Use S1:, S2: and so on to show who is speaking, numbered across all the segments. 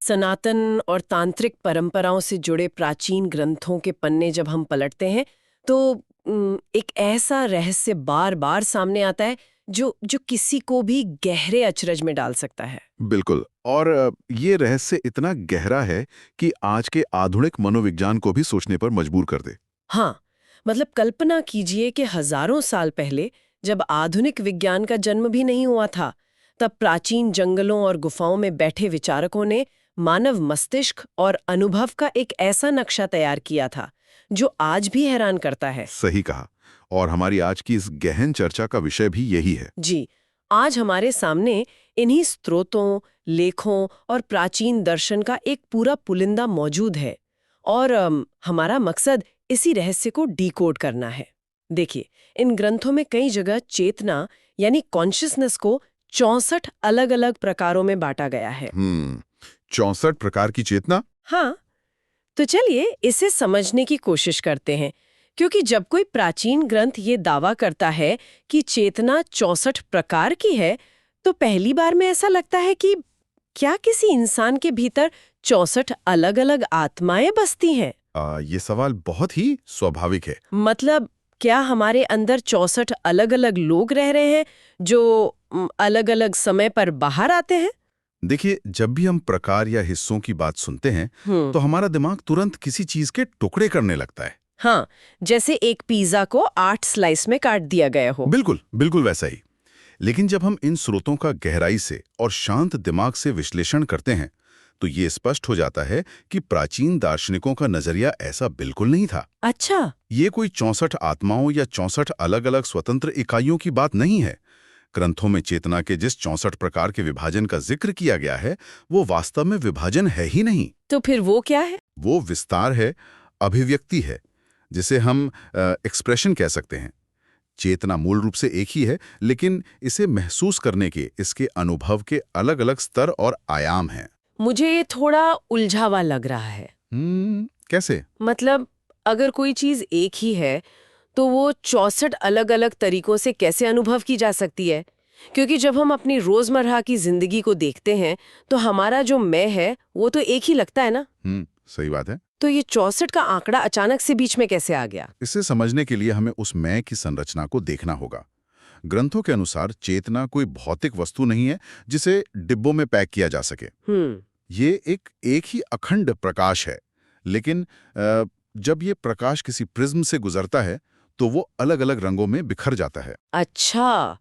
S1: सनातन और तांत्रिक परंपराओं से जुड़े प्राचीन ग्रंथों के पन्ने जब हम पलटते हैं तो एक ऐसा रहस्य बार बार सामने आता है जो जो किसी को भी गहरे अचरज में डाल सकता है।
S2: बिल्कुल। और ये रहस्य इतना गहरा है कि आज के आधुनिक मनोविज्ञान को भी सोचने पर मजबूर कर दे।
S1: हाँ, मतलब कल्पना कीजिए कि हजारों साल पहले जब आधुनिक विज्ञान का जन्म भी नहीं हुआ था, तब प्राचीन जंगलों और गुफाओं में बैठे विचारकों ने मानव मस्तिष्क और अनुभव का एक ऐसा नक्शा तैयार किया था जो आज भी हैरान करता है।
S2: सही कहा। और हमारी आज की इस गहन चर्चा का विषय भी यही है।
S1: जी, आज हमारे सामने इन्हीं स्रोतों, लेखों और प्राचीन दर्शन का एक पूरा पुलिंदा मौजूद है और हमारा मकसद इसी रहस्य को डिकोड करना है। देखिए, इन ग्रंथों में कई जगह चेतना यानी कॉन्शियसनेस को 64 अलग-अलग प्रकारों में बांटा गया है।
S2: 64 प्रकार की चेतना।
S1: हाँ, तो चलिए इसे समझने की कोशिश करते हैं, क्योंकि जब कोई प्राचीन ग्रंथ ये दावा करता है कि चेतना 64 प्रकार की है, तो पहली बार में ऐसा लगता है कि क्या किसी इंसान के भीतर 64 अलग-अलग आत्माएं बसती हैं?
S2: ये सवाल बहुत ही स्वाभाविक है।
S1: मतलब क्या हमारे अंदर 64 अलग-अलग लोग रह रहे हैं जो अलग-अलग समय पर बाहर आते हैं?
S2: देखिए, जब भी हम प्रकार या हिस्सों की बात सुनते हैं तो हमारा दिमाग तुरंत किसी चीज के टुकड़े करने लगता है।
S1: हाँ, जैसे एक पिज्जा को 8 स्लाइस में काट दिया गया हो।
S2: बिल्कुल बिल्कुल वैसा ही। लेकिन जब हम इन स्रोतों का गहराई से और शांत दिमाग से विश्लेषण करते हैं तो ये स्पष्ट हो जाता है कि प्राचीन दार्शनिकों का नजरिया ऐसा बिल्कुल नहीं था।
S1: अच्छा।
S2: ये कोई 64 आत्माओं या 64 अलग-अलग स्वतंत्र इकाइयों की बात नहीं है। ग्रंथों में चेतना के जिस 64 प्रकार के विभाजन का जिक्र किया गया है वो वास्तव में विभाजन है ही नहीं।
S1: तो फिर वो क्या है?
S2: वो विस्तार है, अभिव्यक्ति है, जिसे हम एक्सप्रेशन कह सकते हैं। चेतना मूल रूप से एक ही है, लेकिन इसे महसूस करने के इसके अनुभव के अलग-अलग स्तर और आयाम हैं।
S1: मुझे ये थोड़ा उलझावा लग रहा है।
S2: कैसे?
S1: मतलब अगर कोई चीज एक ही है तो वो 64 अलग-अलग तरीकों से कैसे अनुभव की जा सकती है? क्योंकि जब हम अपनी रोजमर्रा की जिंदगी को देखते हैं तो हमारा जो मैं है वो तो एक ही लगता है ना।
S2: सही बात है।
S1: तो ये 64 का आंकड़ा अचानक से बीच में कैसे आ गया?
S2: इसे समझने के लिए हमें उस मैं की संरचना को देखना होगा। ग्रंथों के अनुसार चेतना कोई भौतिक वस्तु नहीं है जिसे डिब्बों में पैक किया जा सके। ये एक ही अखंड प्रकाश है। लेकिन जब ये प्रकाश किसी प्रिज्म से गुजरता है तो वो अलग-अलग रंगों में बिखर जाता है।
S1: अच्छा,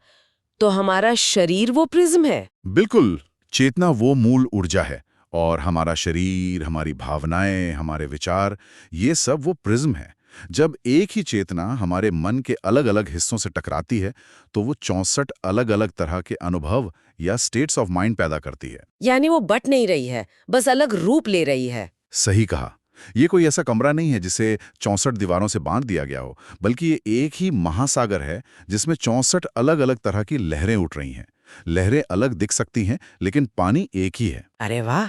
S1: तो हमारा शरीर वो प्रिज्म है?
S2: बिल्कुल। चेतना वो मूल ऊर्जा है और हमारा शरीर, हमारी भावनाएं, हमारे विचार, ये सब वो प्रिज्म है। जब एक ही चेतना हमारे मन के अलग-अलग हिस्सों से टकराती है तो वो 64 अलग-अलग तरह के अनुभव या स्टेट्स ऑफ माइंड पैदा करती है।
S1: यानी वो बट नहीं रही है, बस अलग रूप ले रही है।
S2: सही कहा। ये कोई ऐसा कमरा नहीं है जिसे 64 दीवारों से बांध दिया गया हो, बल्कि ये एक ही महासागर है जिसमें 64 अलग-अलग तरह की लहरें उठ रही हैं। लहरें अलग दिख सकती हैं, लेकिन पानी एक ही है।
S1: अरे वाह!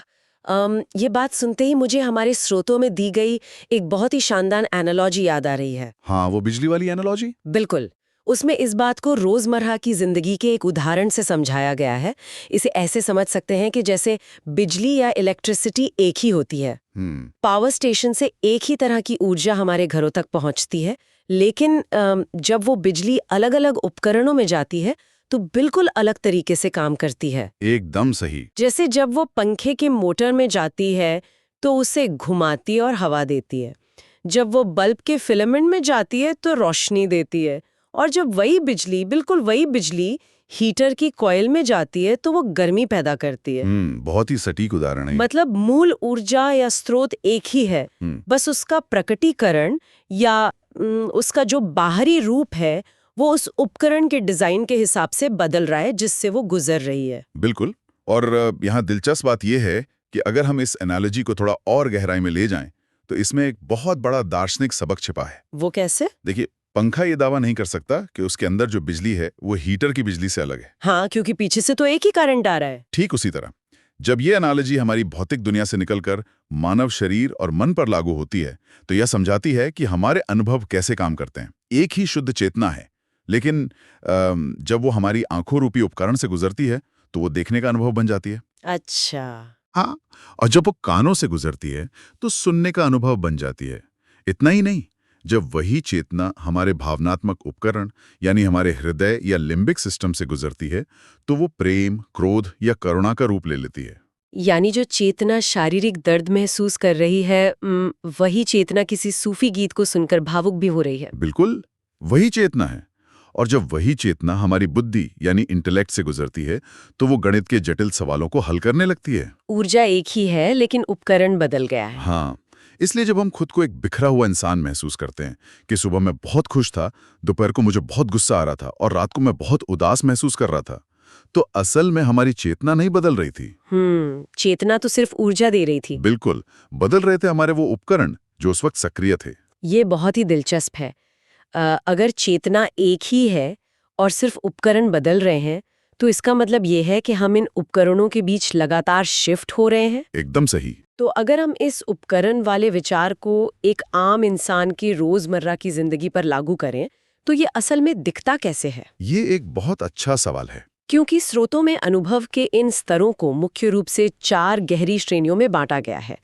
S1: ये बात सुनते ही मुझे हमारे स्रोतों में दी गई एक बहुत ही शानदार एनालॉजी याद आ रही है।
S2: हाँ, वो बिजली वाली एनालॉजी?
S1: बिल्कुल। उसमें इस बात को रोजमर्रा की जिंदगी के एक उदाहरण से समझाया गया है। इसे ऐसे समझ सकते हैं कि जैसे बिजली या इलेक्ट्रिसिटी एक ही होती है। पावर स्टेशन से एक ही तरह की ऊर्जा हमारे घरों तक पहुंचती है, लेकिन जब वो बिजली अलग-अलग उपकरणों में जाती है तो बिल्कुल अलग तरीके से काम करती है।
S2: एकदम सही।
S1: जैसे जब वो पंखे के मोटर में जाती है तो उसे घुमाती और हवा देती है। जब वो बल्ब के फिलामेंट में जाती है तो रोशनी देती है। और जब वही बिजली, बिल्कुल वही बिजली हीटर की कॉइल में जाती है तो वो गर्मी पैदा करती है।
S2: बहुत ही सटीक उदाहरण है।
S1: मतलब मूल ऊर्जा या स्रोत एक ही है, बस उसका प्रकटीकरण या उसका जो बाहरी रूप है वो उस उपकरण के डिजाइन के हिसाब से बदल रहा है जिससे वो गुजर रही है।
S2: बिल्कुल। और यहाँ दिलचस्प बात यह है कि अगर हम इस एनालॉजी को थोड़ा और गहराई में ले जाएं तो इसमें एक बहुत बड़ा दार्शनिक सबक छिपा है।
S1: वो कैसे?
S2: देखिए, पंखा ये दावा नहीं कर सकता कि उसके अंदर जो बिजली है वो हीटर की बिजली से अलग है।
S1: हाँ, क्योंकि पीछे से तो एक ही करंट आ रहा है।
S2: ठीक उसी तरह जब ये एनालॉजी हमारी भौतिक दुनिया से निकलकर मानव शरीर और मन पर लागू होती है तो यह समझाती है कि हमारे अनुभव कैसे काम करते हैं। एक ही शुद्ध चेतना है, लेकिन जब वो हमारी आंखों रूपी उपकरण से गुजरती है तो वो देखने का अनुभव बन जाती है।
S1: अच्छा।
S2: हाँ, और जब वो कानों से गुजरती है तो सुनने का अनुभव बन जाती है। इतना ही नहीं, जब वही चेतना हमारे भावनात्मक उपकरण यानी हमारे हृदय या लिम्बिक सिस्टम से गुजरती है तो वो प्रेम, क्रोध या करुणा का रूप ले लेती है।
S1: यानी जो चेतना शारीरिक दर्द महसूस कर रही है, वही चेतना किसी सूफी गीत को सुनकर भावुक भी हो रही है।
S2: बिल्कुल, वही चेतना है। और जब वही चेतना हमारी बुद्धि यानी इंटेलेक्ट से गुजरती है तो वो गणित के जटिल सवालों को हल करने लगती है।
S1: ऊर्जा एक ही है लेकिन उपकरण बदल गया है।
S2: हाँ, इसलिए जब हम खुद को एक बिखरा हुआ इंसान महसूस करते हैं कि सुबह मैं बहुत खुश था, दोपहर को मुझे बहुत गुस्सा आ रहा था और रात को मैं बहुत उदास महसूस कर रहा था, तो असल में हमारी चेतना नहीं बदल रही थी।
S1: चेतना तो सिर्फ ऊर्जा दे रही थी।
S2: बिल्कुल, बदल रहे थे हमारे वो उपकरण जो उस वक्त सक्रिय थे।
S1: ये बहुत ही दिलचस्प है। अगर चेतना एक ही है और सिर्फ उपकरण बदल रहे हैं, तो इसका मतलब ये है कि हम इन उपकरणों के बीच लगातार शिफ्ट हो रहे हैं।
S2: एकदम सही।
S1: तो अगर हम इस उपकरण वाले विचार को एक आम इंसान की रोजमर्रा की जिंदगी पर लागू करें, तो ये असल में दिखता कैसे है?
S2: ये एक बहुत अच्छा सवाल है।
S1: क्योंकि स्रोतों में अनुभव के इन स्तरों को मुख्य रूप से 4 गहरी श्रेणियों में बांटा गया है।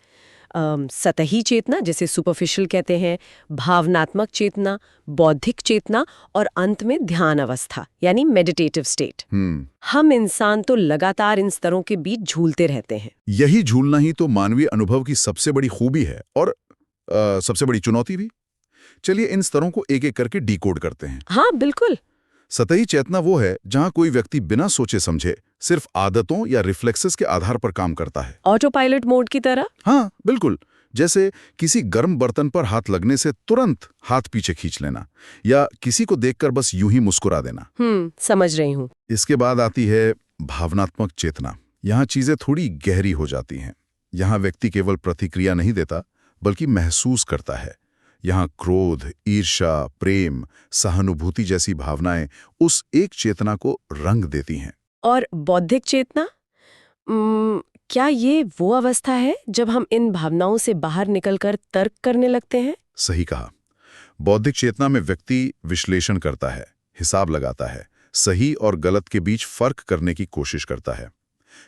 S1: सतही चेतना, जिसे सुपरफिशियल कहते हैं, भावनात्मक चेतना, बौद्धिक चेतना और अंत में ध्यान अवस्था यानी मेडिटेटिव स्टेट। हम इंसान तो लगातार इन स्तरों के बीच झूलते रहते हैं।
S2: यही झूलना ही तो मानवीय अनुभव की सबसे बड़ी खूबी है और सबसे बड़ी चुनौती भी। चलिए इन स्तरों को एक एक करके डिकोड करते हैं।
S1: हाँ बिल्कुल।
S2: सतही चेतना वो है जहां कोई व्यक्ति बिना सोचे समझे सिर्फ आदतों या रिफ्लेक्सेस के आधार पर काम करता है।
S1: ऑटो पायलट मोड की तरह।
S2: हाँ बिल्कुल, जैसे किसी गर्म बर्तन पर हाथ लगने से तुरंत हाथ पीछे खींच लेना या किसी को देखकर बस यूं ही मुस्कुरा देना।
S1: समझ रही हूँ।
S2: इसके बाद आती है भावनात्मक चेतना। यहाँ चीजें थोड़ी गहरी हो जाती हैं। यहाँ व्यक्ति केवल प्रतिक्रिया नहीं देता बल्कि महसूस करता है। यहाँ क्रोध, ईर्ष्या, प्रेम, सहानुभूति जैसी भावनाएं उस एक चेतना को रंग देती हैं।
S1: और बौद्धिक चेतना, क्या ये वो अवस्था है जब हम इन भावनाओं से बाहर निकलकर तर्क करने लगते हैं?
S2: सही कहा। बौद्धिक चेतना में व्यक्ति विश्लेषण करता है, हिसाब लगाता है, सही और गलत के बीच फर्क करने की कोशिश करता है।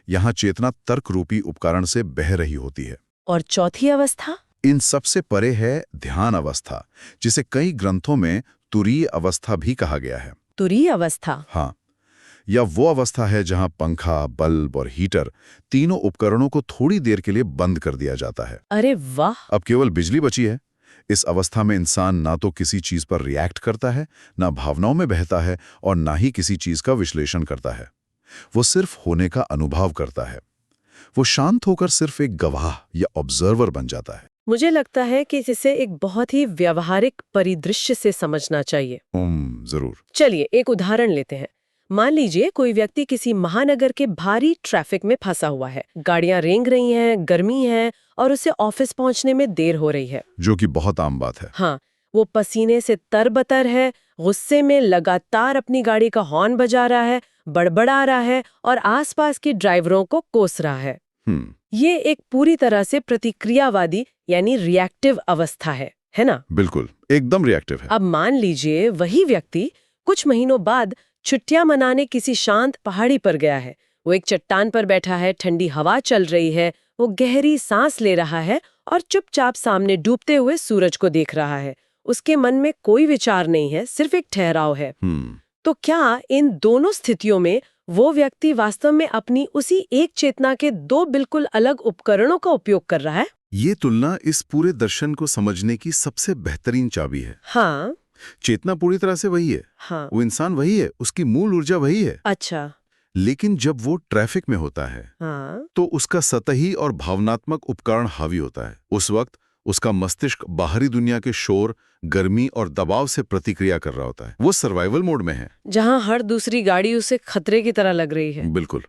S2: यहाँ चेतना तर्क रूपी उपकरण से बह रही होती है।
S1: और चौथी अवस्था?
S2: इन सबसे परे है ध्यान अवस्था, जिसे कई ग्रंथों में तुरीय अवस्था भी कहा गया है।
S1: तुरीय अवस्था?
S2: हाँ, या वो अवस्था है जहां पंखा, बल्ब और हीटर तीनों उपकरणों को थोड़ी देर के लिए बंद कर दिया जाता है।
S1: अरे वाह!
S2: अब केवल बिजली बची है। इस अवस्था में इंसान ना तो किसी चीज पर रिएक्ट करता है, ना भावनाओं में बहता है और ना ही किसी चीज का विश्लेषण करता है। वो सिर्फ होने का अनुभव करता है। वो शांत होकर सिर्फ एक गवाह या ऑब्जर्वर बन जाता है।
S1: मुझे लगता है कि इसे एक बहुत ही व्यावहारिक परिदृश्य से समझना चाहिए।
S2: जरूर।
S1: चलिए एक उदाहरण लेते हैं। मान लीजिए कोई व्यक्ति किसी महानगर के भारी ट्रैफिक में फंसा हुआ है। गाड़ियां रेंग रही हैं, गर्मी है और उसे ऑफिस पहुंचने में देर हो रही है।
S2: जो कि बहुत आम बात है।
S1: हाँ, वो पसीने से तरबतर है, गुस्से में लगातार अपनी गाड़ी का हॉर्न बजा रहा है, बड़बड़ा रहा है और आसपास के ड्राइवरों को कोस रहा है। ये एक पूरी तरह से प्रतिक्रियावादी यानी रिएक्टिव अवस्था है ना?
S2: बिल्कुल, एकदम रिएक्टिव है।
S1: अब मान लीजिए वही व्यक्ति कुछ महीनों बाद छुट्टियां मनाने किसी शांत पहाड़ी पर गया है। वो एक चट्टान पर बैठा है, ठंडी हवा चल रही है, वो गहरी सांस ले रहा है और चुपचाप सामने डूबते हुए सूरज को देख रहा है। उसके मन में कोई विचार नहीं है, सिर्फ एक ठहराव है। तो क्या इन दोनों स्थितियों में वो व्यक्ति वास्तव में अपनी उसी एक चेतना के दो बिल्कुल अलग उपकरणों का उपयोग कर रहा है?
S2: ये तुलना इस पूरे दर्शन को समझने की सबसे बेहतरीन चाबी है।
S1: हाँ,
S2: चेतना पूरी तरह से वही है।
S1: हाँ,
S2: वो इंसान वही है, उसकी मूल ऊर्जा वही है।
S1: अच्छा।
S2: लेकिन जब वो ट्रैफिक में होता है,
S1: हाँ,
S2: तो उसका सतही और भावनात्मक उपकरण हावी होता है। उस वक्त उसका मस्तिष्क बाहरी दुनिया के शोर, गर्मी और दबाव से प्रतिक्रिया कर रहा होता है। वो सर्वाइवल मोड में है,
S1: जहां हर दूसरी गाड़ी उसे खतरे की तरह लग रही है।
S2: बिल्कुल।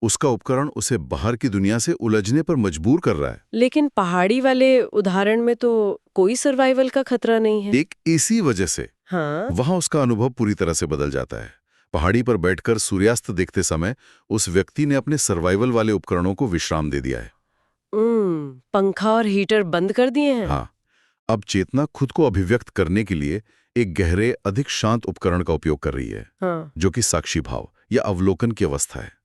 S2: उसका उपकरण उसे बाहर की दुनिया से उलझने पर मजबूर कर रहा है।
S1: लेकिन पहाड़ी वाले उदाहरण में तो कोई सर्वाइवल का खतरा नहीं है।
S2: एक इसी वजह से
S1: हाँ,
S2: वहां उसका अनुभव पूरी तरह से बदल जाता है। पहाड़ी पर बैठकर सूर्यास्त देखते समय उस व्यक्ति ने अपने सर्वाइवल वाले उपकरणों को विश्राम दे दिया है।
S1: पंखा और हीटर बंद कर दिए हैं।
S2: हाँ, अब चेतना खुद को अभिव्यक्त करने के लिए एक गहरे, अधिक शांत उपकरण का उपयोग कर रही है।
S1: हाँ,
S2: जो कि साक्षी भाव या अवलोकन की अवस्था है।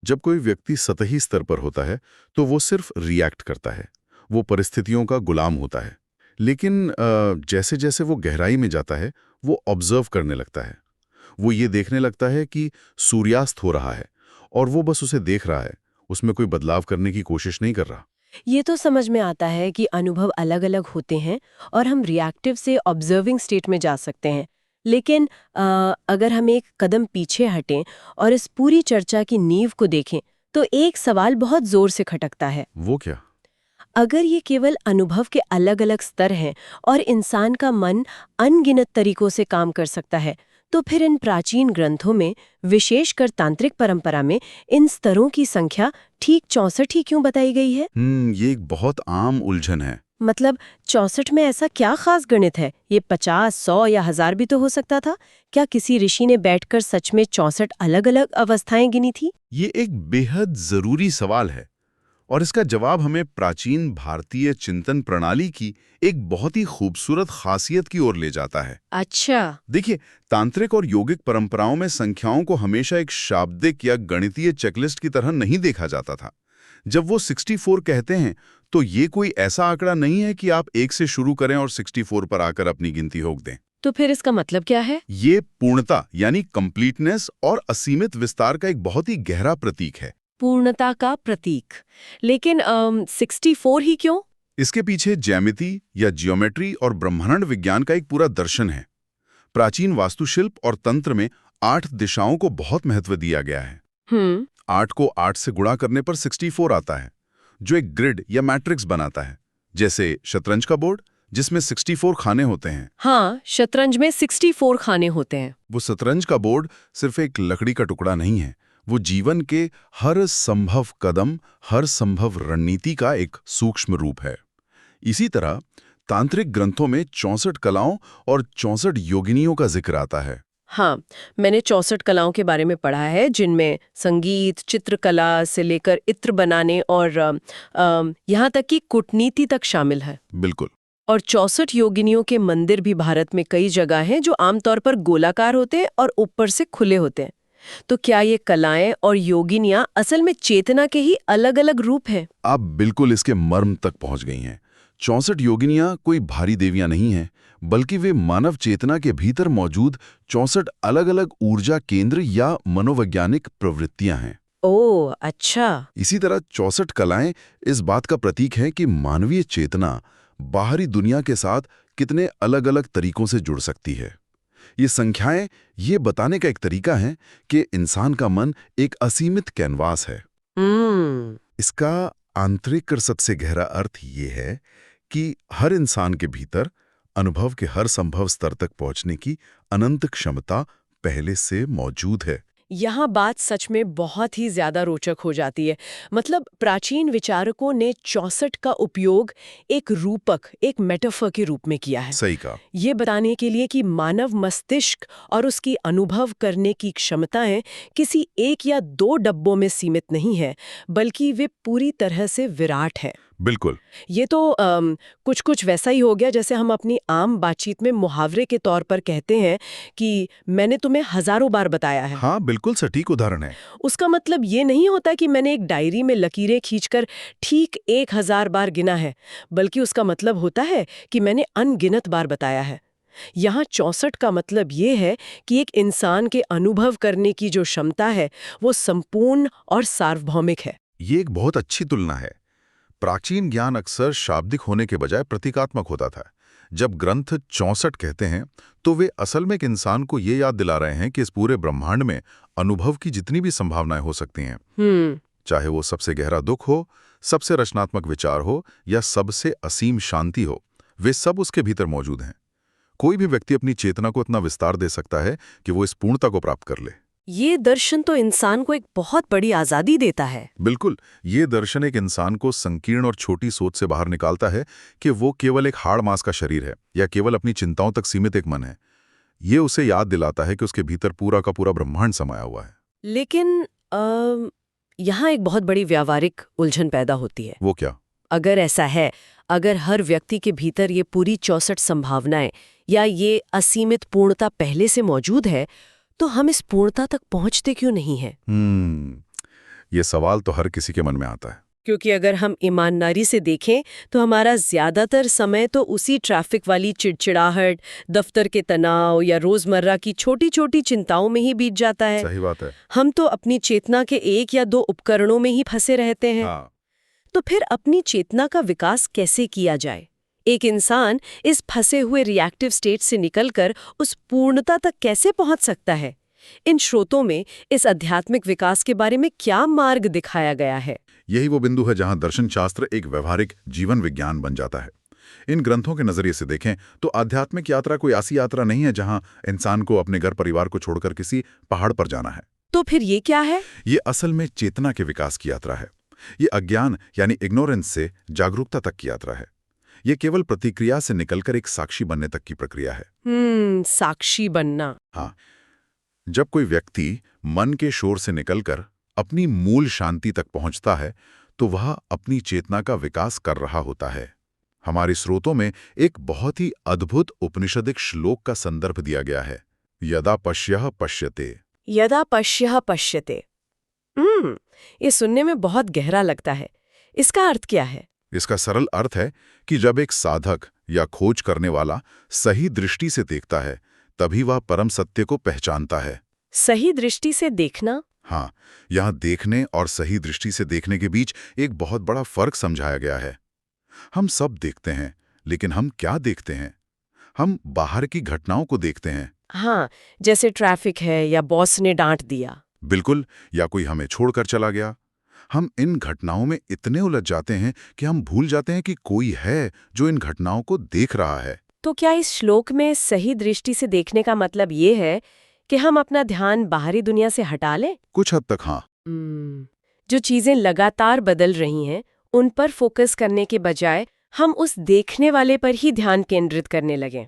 S2: जब कोई व्यक्ति सतही स्तर पर होता है तो वो सिर्फ रिएक्ट करता है, वो परिस्थितियों का गुलाम होता है। लेकिन जैसे जैसे वो गहराई में जाता है वो ऑब्जर्व करने लगता है। वो ये देखने लगता है कि सूर्यास्त हो रहा है और वो बस उसे देख रहा है, उसमें कोई बदलाव करने की कोशिश नहीं कर रहा।
S1: ये तो समझ में आता है कि अनुभव अलग-अलग होते हैं और हम रिएक्टिव से ऑब्जर्विंग स्टेट में जा सकते हैं। लेकिन अगर हम एक कदम पीछे हटें और इस पूरी चर्चा की नींव को देखें, तो एक सवाल बहुत जोर से खटकता है।
S2: वो क्या?
S1: अगर ये केवल अनुभव के अलग-अलग स्तर हैं और इंसान का मन अनगिनत तरीकों से काम कर सकता है, तो फिर इन प्राचीन ग्रंथों में, विशेषकर तांत्रिक परंपरा में, इन स्तरों की संख्या ठीक 64 ही क्यों बताई गई है?
S2: ये एक बहुत आम उलझन है।
S1: मतलब 64 में ऐसा क्या खास गणित है? ये 50, 100 या 1000 भी तो हो सकता था। क्या किसी ऋषि ने बैठकर सच में 64 अलग-अलग अवस्थाएं गिनी थी?
S2: ये एक बेहद जरूरी सवाल है और इसका जवाब हमें प्राचीन भारतीय चिंतन प्रणाली की एक बहुत ही खूबसूरत खासियत की ओर ले जाता है।
S1: अच्छा।
S2: देखिए, तांत्रिक और योगिक परंपराओं में संख्याओं को हमेशा एक शाब्दिक या गणितीय चेकलिस्ट की तरह नहीं देखा जाता था। जब वो 64 कहते हैं तो ये कोई ऐसा आंकड़ा नहीं है कि आप 1 से शुरू करें और 64 पर आकर अपनी गिनती रोक दें।
S1: तो फिर इसका मतलब क्या है?
S2: ये पूर्णता यानी कंप्लीटनेस और असीमित विस्तार का एक बहुत ही गहरा प्रतीक है।
S1: पूर्णता का प्रतीक। लेकिन 64 ही क्यों?
S2: इसके पीछे ज्यामिति या जियोमेट्री और ब्रह्मांड विज्ञान का एक पूरा दर्शन है। प्राचीन वास्तुशिल्प और तंत्र में 8 दिशाओं को बहुत महत्व दिया गया है। 8 को 8 से गुणा करने पर 64 आता है, जो एक ग्रिड या मैट्रिक्स बनाता है। जैसे शतरंज का बोर्ड जिसमें 64 खाने होते हैं।
S1: हाँ, शतरंज में 64 खाने होते हैं।
S2: वो शतरंज का बोर्ड सिर्फ एक लकड़ी का टुकड़ा नहीं है, वो जीवन के हर संभव कदम, हर संभव रणनीति का एक सूक्ष्म रूप है। इसी तरह तांत्रिक ग्रंथों में 64 कलाओं और 64 योगिनियों का जिक्र आता है।
S1: हाँ, मैंने 64 कलाओं के बारे में पढ़ा है, जिनमें संगीत, चित्रकला से लेकर इत्र बनाने और यहाँ तक कि कूटनीति तक शामिल है।
S2: बिल्कुल।
S1: और 64 योगिनियों के मंदिर भी भारत में कई जगह हैं, जो आमतौर पर गोलाकार होते हैं और ऊपर से खुले होते हैं। तो क्या ये कलाएं और योगिनियां असल में चेतना के ही अलग-अलग रूप हैं?
S2: आप बिल्कुल इसके मर्म तक पहुंच गई हैं। 64 योगिनियां कोई भारी देवियां नहीं हैं, बल्कि वे मानव चेतना के भीतर मौजूद 64 अलग-अलग ऊर्जा केंद्र या मनोवैज्ञानिक प्रवृत्तियां हैं।
S1: ओह, अच्छा।
S2: इसी तरह 64 कलाएं इस बात का प्रतीक हैं कि मानवीय चेतना बाहरी दुनिया के साथ कितने अलग-अलग तरीकों से जुड़ सकती है। ये संख्याएं ये बताने का एक तरीका है कि इंसान का मन एक असीमित कैनवास है। इसका आंतरिक और सबसे गहरा अर्थ ये है कि हर इंसान के भीतर अनुभव के हर संभव स्तर तक पहुंचने की अनंत क्षमता पहले से मौजूद है।
S1: यहाँ बात सच में बहुत ही ज्यादा रोचक हो जाती है। मतलब प्राचीन विचारकों ने 64 का उपयोग एक रूपक, एक मेटाफर के रूप में किया है।
S2: सही कहा।
S1: ये बताने के लिए कि मानव मस्तिष्क और उसकी अनुभव करने की क्षमताएं किसी एक या दो डब्बों में सीमित नहीं है, बल्कि वे पूरी तरह से विराट है।
S2: बिल्कुल।
S1: ये तो कुछ वैसा ही हो गया जैसे हम अपनी आम बातचीत में मुहावरे के तौर पर कहते हैं कि मैंने तुम्हें हजारों बार बताया है।
S2: हाँ, बिल्कुल सटीक उदाहरण है।
S1: उसका मतलब ये नहीं होता कि मैंने एक डायरी में लकीरें खींचकर ठीक 1000 बार गिना है, बल्कि उसका मतलब होता है कि मैंने अनगिनत बार बताया है। यहाँ 64 का मतलब ये है कि एक इंसान के अनुभव करने की जो क्षमता है वो संपूर्ण और सार्वभौमिक है।
S2: ये एक बहुत अच्छी तुलना है। प्राचीन ज्ञान अक्सर शाब्दिक होने के बजाय प्रतीकात्मक होता था। जब ग्रंथ 64 कहते हैं तो वे असल में एक इंसान को ये याद दिला रहे हैं कि इस पूरे ब्रह्मांड में अनुभव की जितनी भी संभावनाएं हो सकती हैं, चाहे वो सबसे गहरा दुख हो, सबसे रचनात्मक विचार हो या सबसे असीम शांति हो, वे सब उसके भीतर मौजूद हैं। कोई भी व्यक्ति अपनी चेतना को इतना विस्तार दे सकता है कि वो इस पूर्णता को प्राप्त कर ले।
S1: ये दर्शन तो इंसान को एक बहुत बड़ी आजादी देता है।
S2: बिल्कुल, ये दर्शन एक इंसान को संकीर्ण और छोटी सोच से बाहर निकालता है कि वो केवल एक हाड़ मांस का शरीर है या केवल अपनी चिंताओं तक सीमित एक मन है। ये उसे याद दिलाता है कि उसके भीतर पूरा का पूरा ब्रह्मांड समाया हुआ है।
S1: लेकिन यहाँ एक बहुत बड़ी व्यावहारिक उलझन पैदा होती है।
S2: वो क्या?
S1: अगर ऐसा है, अगर हर व्यक्ति के भीतर ये पूरी 64 संभावनाएं या ये असीमित पूर्णता पहले से मौजूद है, तो हम इस पूर्णता तक पहुंचते क्यों नहीं हैं?
S2: ये सवाल तो हर किसी के मन में आता है।
S1: क्योंकि अगर हम ईमानदारी से देखें तो हमारा ज्यादातर समय तो उसी ट्रैफिक वाली चिड़चिड़ाहट, दफ्तर के तनाव या रोजमर्रा की छोटी छोटी चिंताओं में ही बीत जाता है।
S2: सही बात है।
S1: हम तो अपनी चेतना के एक या दो उपकरणों में ही फंसे रहते हैं।
S2: हाँ।
S1: तो फिर अपनी चेतना का विकास कैसे किया जाए? एक इंसान इस फंसे हुए रिएक्टिव स्टेट से निकलकर उस पूर्णता तक कैसे पहुंच सकता है? इन स्रोतों में इस आध्यात्मिक विकास के बारे में क्या मार्ग दिखाया गया है?
S2: यही वो बिंदु है जहां दर्शन शास्त्र एक व्यवहारिक जीवन विज्ञान बन जाता है। इन ग्रंथों के नजरिए से देखें तो आध्यात्मिक यात्रा कोई ऐसी यात्रा नहीं है जहां इंसान को अपने घर परिवार को छोड़कर किसी पहाड़ पर जाना है।
S1: तो फिर ये क्या है?
S2: ये असल में चेतना के विकास की यात्रा है। ये अज्ञान यानी इग्नोरेंस से जागरूकता तक की यात्रा है। ये केवल प्रतिक्रिया से निकलकर एक साक्षी बनने तक की प्रक्रिया है।
S1: साक्षी बनना।
S2: हाँ, जब कोई व्यक्ति मन के शोर से निकलकर अपनी मूल शांति तक पहुंचता है तो वह अपनी चेतना का विकास कर रहा होता है। हमारे स्रोतों में एक बहुत ही अद्भुत उपनिषदिक श्लोक का संदर्भ दिया गया है, यदा पश्यः पश्यते।
S1: यदा पश्यः पश्यते। ये सुनने में बहुत गहरा लगता है। इसका अर्थ क्या है?
S2: इसका सरल अर्थ है कि जब एक साधक या खोज करने वाला सही दृष्टि से देखता है तभी वह परम सत्य को पहचानता है।
S1: सही दृष्टि से देखना?
S2: हाँ, यहाँ देखने और सही दृष्टि से देखने के बीच एक बहुत बड़ा फर्क समझाया गया है। हम सब देखते हैं, लेकिन हम क्या देखते हैं? हम बाहर की घटनाओं को देखते हैं।
S1: हाँ, जैसे ट्रैफिक है या बॉस ने डांट दिया।
S2: बिल्कुल, या कोई हमें छोड़कर चला गया। हम इन घटनाओं में इतने उलझ जाते हैं कि हम भूल जाते हैं कि कोई है जो इन घटनाओं को देख रहा है।
S1: तो क्या इस श्लोक में सही दृष्टि से देखने का मतलब ये है कि हम अपना ध्यान बाहरी दुनिया से हटा लें?
S2: कुछ हद तक हाँ।
S1: जो चीजें लगातार बदल रही हैं, उन पर फोकस करने के बजाय हम उस देखने वाले पर ही ध्यान केंद्रित करने लगें।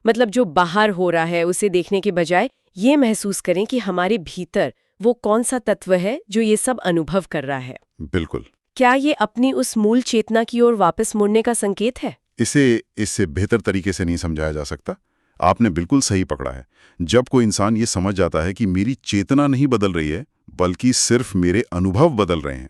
S1: मतलब जो बाहर हो रहा है उसे देखने के बजाय ये महसूस करें कि हमारे भीतर वो कौन सा तत्व है जो ये सब अनुभव कर रहा है।
S2: बिल्कुल।
S1: क्या ये अपनी उस मूल चेतना की ओर वापस मुड़ने का संकेत है?
S2: इससे बेहतर तरीके से नहीं समझाया जा सकता। आपने बिल्कुल सही पकड़ा है। जब कोई इंसान ये समझ जाता है कि मेरी चेतना नहीं बदल रही है बल्कि सिर्फ मेरे अनुभव बदल रहे हैं,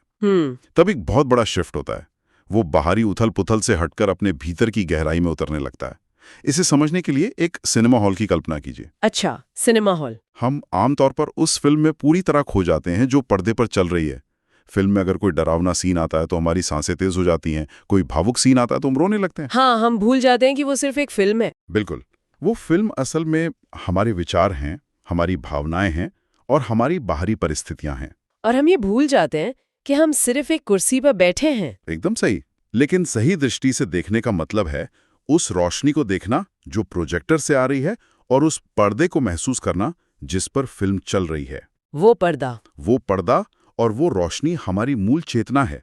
S2: तब एक बहुत बड़ा शिफ्ट होता है। वो बाहरी उथल पुथल से हटकर अपने भीतर की गहराई में उतरने लगता है। इसे समझने के लिए एक सिनेमा हॉल की कल्पना कीजिए।
S1: अच्छा, सिनेमा हॉल।
S2: हम आमतौर पर उस फिल्म में पूरी तरह खो जाते हैं जो पर्दे पर चल रही है। फिल्म में अगर कोई डरावना सीन आता है तो हमारी सांसें तेज हो जाती हैं, कोई भावुक सीन आता है तो हम रोने लगते हैं।
S1: हाँ, हम भूल जाते हैं कि वो सिर्फ एक फिल्म है।
S2: बिल्कुल। वो फिल्म असल में हमारे विचार हैं, हमारी भावनाएं हैं और हमारी बाहरी परिस्थितियां हैं।
S1: और हम ये भूल जाते हैं कि हम सिर्फ एक कुर्सी पर बैठे हैं।
S2: एकदम सही। लेकिन सही दृष्टि से देखने का मतलब है उस रोशनी को देखना जो प्रोजेक्टर से आ रही है और उस पर्दे को महसूस करना जिस पर फिल्म चल रही है।
S1: वो पर्दा
S2: और वो रोशनी हमारी मूल चेतना है।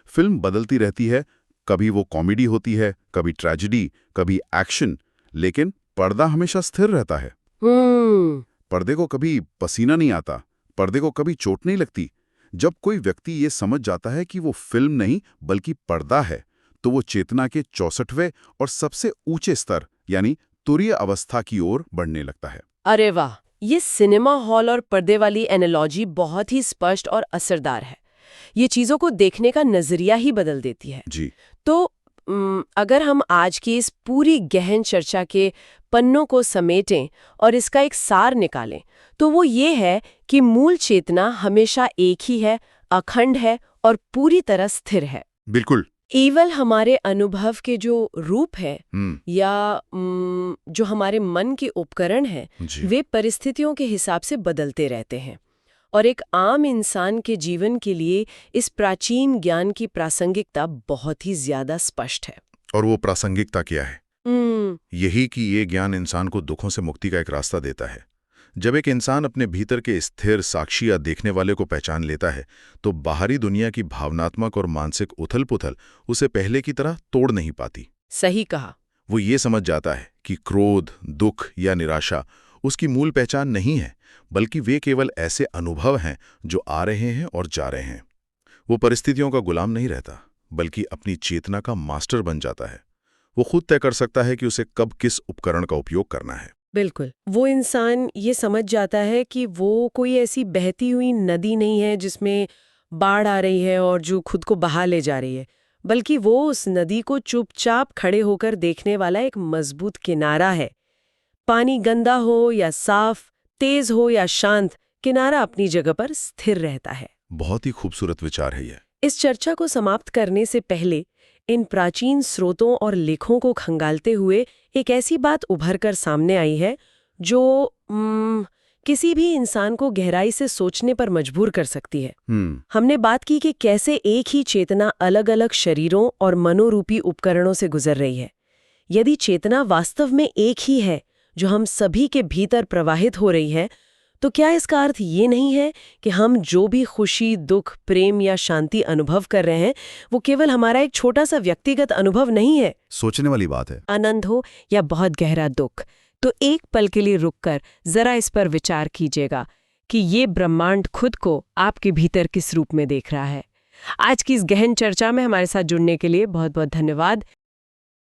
S2: फिल्म बदलती रहती है, कभी वो कॉमेडी होती है, कभी ट्रेजेडी, कभी एक्शन, लेकिन पर्दा हमेशा स्थिर रहता है। पर्दे को कभी पसीना नहीं आता, पर्दे को कभी चोट नहीं लगती। जब कोई व्यक्ति ये समझ जाता है कि वो फिल्म नहीं बल्कि पर्दा है, तो वो चेतना के 64वें और सबसे ऊंचे स्तर यानी तुरीय अवस्था की ओर बढ़ने लगता है।
S1: अरे वाह, ये सिनेमा हॉल और पर्दे वाली एनालॉजी बहुत ही स्पष्ट और असरदार है। ये चीजों को देखने का नजरिया ही बदल देती है।
S2: जी।
S1: तो अगर हम आज की इस पूरी गहन चर्चा के पन्नों को समेटें और इसका एक सार निकालें, तो वो ये है कि मूल चेतना हमेशा एक ही है, अखंड है और पूरी तरह स्थिर है।
S2: बिल्कुल।
S1: केवल हमारे अनुभव के जो रूप है या जो हमारे मन के उपकरण हैं, वे परिस्थितियों के हिसाब से बदलते रहते हैं। और एक आम इंसान के जीवन के लिए इस प्राचीन ज्ञान की प्रासंगिकता बहुत ही ज्यादा स्पष्ट है।
S2: और वो प्रासंगिकता क्या है? यही कि ये ज्ञान इंसान को दुखों से मुक्ति का एक रास्ता देता है। जब एक इंसान अपने भीतर के स्थिर साक्षी या देखने वाले को पहचान लेता है तो बाहरी दुनिया की भावनात्मक और मानसिक उथल-पुथल उसे पहले की तरह तोड़ नहीं पाती।
S1: सही कहा।
S2: वो ये समझ जाता है कि क्रोध, दुख या निराशा उसकी मूल पहचान नहीं है, बल्कि वे केवल ऐसे अनुभव हैं जो आ रहे हैं और जा रहे हैं। वो परिस्थितियों का गुलाम नहीं रहता, बल्कि अपनी चेतना का मास्टर बन जाता है। वो खुद तय कर सकता है कि उसे कब किस उपकरण का उपयोग करना है।
S1: बिल्कुल। वो इंसान ये समझ जाता है कि वो कोई ऐसी बहती हुई नदी नहीं है जिसमें बाढ़ आ रही है और जो खुद को बहा ले जा रही है, बल्कि वो उस नदी को चुपचाप खड़े होकर देखने वाला एक मजबूत किनारा है। पानी गंदा हो या साफ, तेज हो या शांत, किनारा अपनी जगह पर स्थिर रहता है।
S2: बहुत ही खूबसूरत विचार है ये।
S1: इस चर्चा को समाप्त करने से पहले इन प्राचीन स्रोतों और लेखों को खंगालते हुए एक ऐसी बात उभर कर सामने आई है जो किसी भी इंसान को गहराई से सोचने पर मजबूर कर सकती है। हमने बात की कि कैसे एक ही चेतना अलग-अलग शरीरों और मनोरूपी उपकरणों से गुजर रही है। यदि चेतना वास्तव में एक ही है जो हम सभी के भीतर प्रवाहित हो रही है, तो क्या इसका अर्थ ये नहीं है कि हम जो भी खुशी, दुख, प्रेम या शांति अनुभव कर रहे हैं वो केवल हमारा एक छोटा सा व्यक्तिगत अनुभव नहीं है?
S2: सोचने वाली बात है।
S1: आनंद हो या बहुत गहरा दुख, तो एक पल के लिए रुककर जरा इस पर विचार कीजिएगा कि ये ब्रह्मांड खुद को आपके भीतर किस रूप में देख रहा है। आज की इस गहन चर्चा में हमारे साथ जुड़ने के लिए बहुत बहुत धन्यवाद।